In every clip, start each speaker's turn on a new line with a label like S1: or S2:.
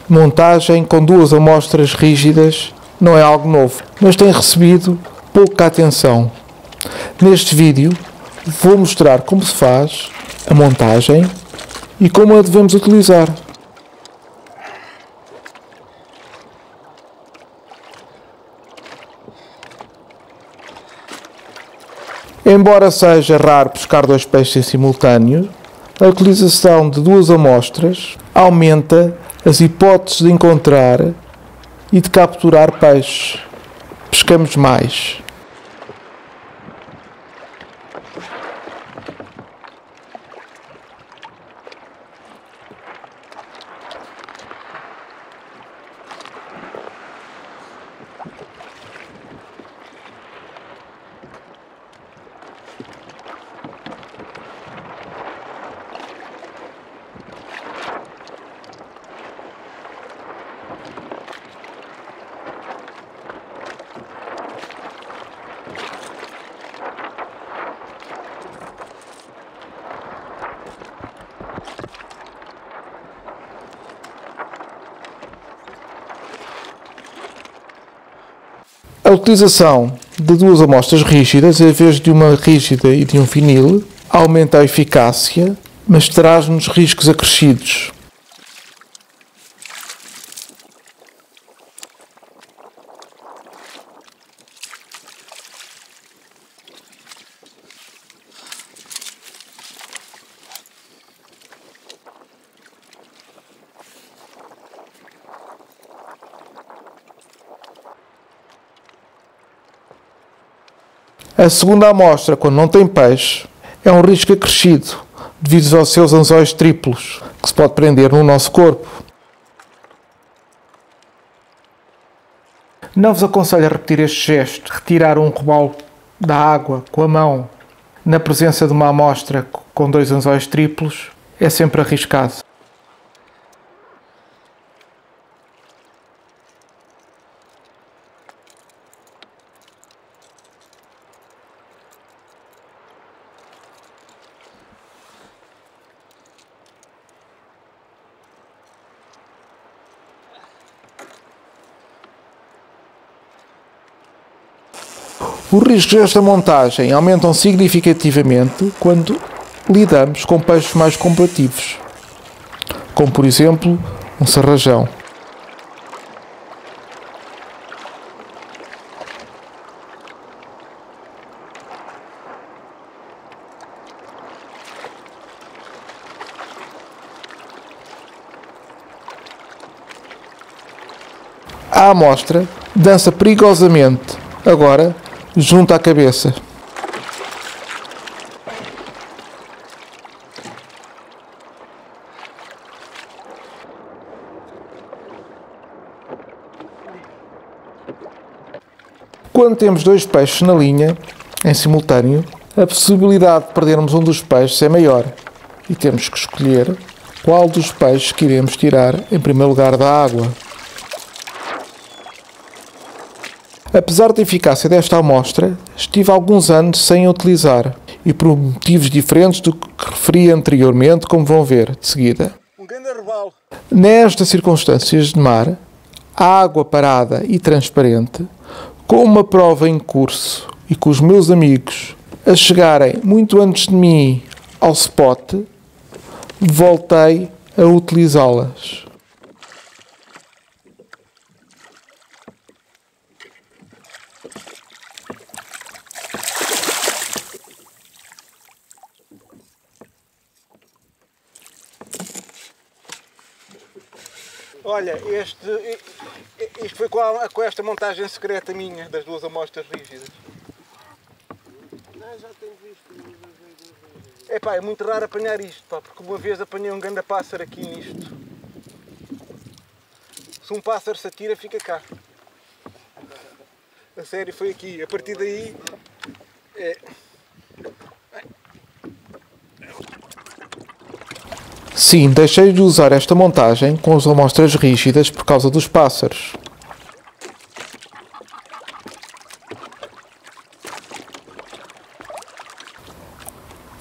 S1: Montagem com duas amostras rígidas não é algo novo, mas tem recebido pouca atenção. Neste vídeo vou mostrar como se faz a montagem e como a devemos utilizar. Embora seja raro pescar dois peixes em simultâneo, a utilização de duas amostras aumenta as hipóteses de encontrar e de capturar peixes. Pescamos mais. A utilização de duas amostras rígidas, em vez de uma rígida e de um vinil, aumenta a eficácia, mas traz-nos riscos acrescidos. A segunda amostra, quando não tem peixe, é um risco acrescido, devido aos seus anzóis triplos, que se pode prender no nosso corpo. Não vos aconselho a repetir este gesto, retirar um robalo da água com a mão, na presença de uma amostra com dois anzóis triplos, é sempre arriscado. Os riscos desta montagem aumentam significativamente quando lidamos com peixes mais combativos, como por exemplo um sarrajão. A amostra dança perigosamente, agora junto à cabeça. Quando temos dois peixes na linha, em simultâneo, a possibilidade de perdermos um dos peixes é maior e temos que escolher qual dos peixes que iremos tirar em primeiro lugar da água. Apesar da eficácia desta amostra, estive alguns anos sem a utilizar e por motivos diferentes do que referi anteriormente, como vão ver de seguida. Nestas circunstâncias de mar, a água parada e transparente, com uma prova em curso e com os meus amigos a chegarem muito antes de mim ao spot, voltei a utilizá-las.
S2: Olha, isto foi com esta montagem secreta minha, das duas amostras rígidas.
S3: Já tenho visto.
S2: É muito raro apanhar isto, pá, porque uma vez apanhei um ganda pássaro aqui nisto. Se um pássaro se atira, fica cá. A sério, foi aqui. A partir daí...
S1: Sim, deixei de usar esta montagem com as amostras rígidas por causa dos pássaros.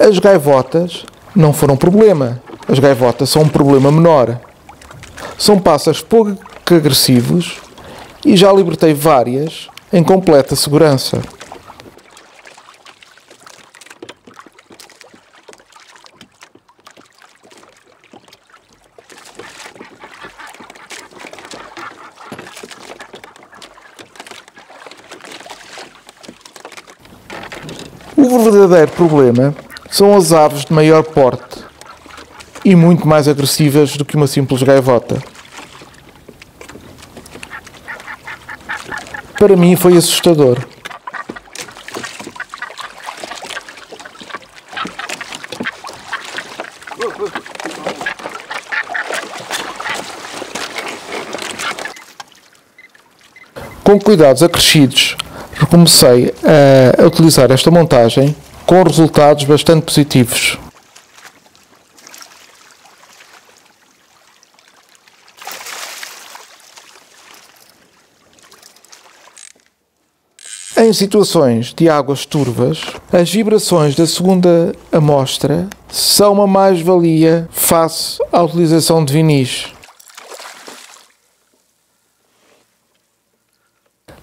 S1: As gaivotas não foram problema. As gaivotas são um problema menor. São pássaros pouco agressivos e já libertei várias em completa segurança. O verdadeiro problema são as aves de maior porte e muito mais agressivas do que uma simples gaivota. Para mim foi assustador. Com cuidados acrescidos, recomecei a utilizar esta montagem com resultados bastante positivos. Em situações de águas turvas, as vibrações da segunda amostra são uma mais-valia face à utilização de vinis.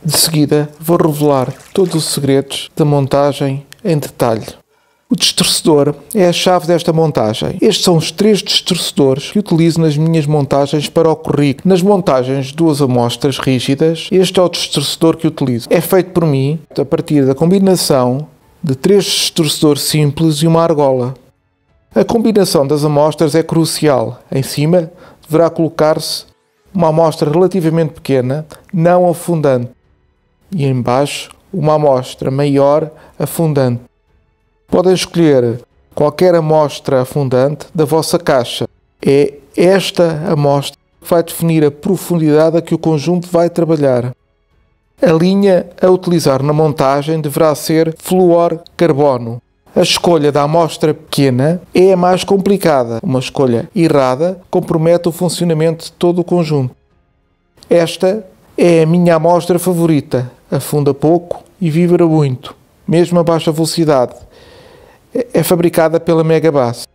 S1: De seguida, vou revelar todos os segredos da montagem em detalhe. O distorcedor é a chave desta montagem. Estes são os 3 distorcedores que utilizo nas minhas montagens para o currículo. Nas montagens de 2 amostras rígidas, este é o distorcedor que utilizo. É feito por mim a partir da combinação de 3 distorcedores simples e uma argola. A combinação das amostras é crucial. Em cima deverá colocar-se uma amostra relativamente pequena, não afundante, e em baixo uma amostra maior, afundante. Podem escolher qualquer amostra afundante da vossa caixa. É esta amostra que vai definir a profundidade a que o conjunto vai trabalhar. A linha a utilizar na montagem deverá ser fluor-carbono. A escolha da amostra pequena é a mais complicada. Uma escolha errada compromete o funcionamento de todo o conjunto. Esta é a minha amostra favorita. Afunda pouco e vibra muito, mesmo a baixa velocidade. É fabricada pela Megabass.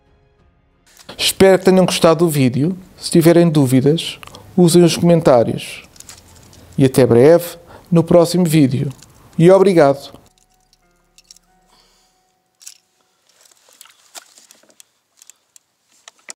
S1: Espero que tenham gostado do vídeo. Se tiverem dúvidas, usem os comentários. E até breve no próximo vídeo. E obrigado!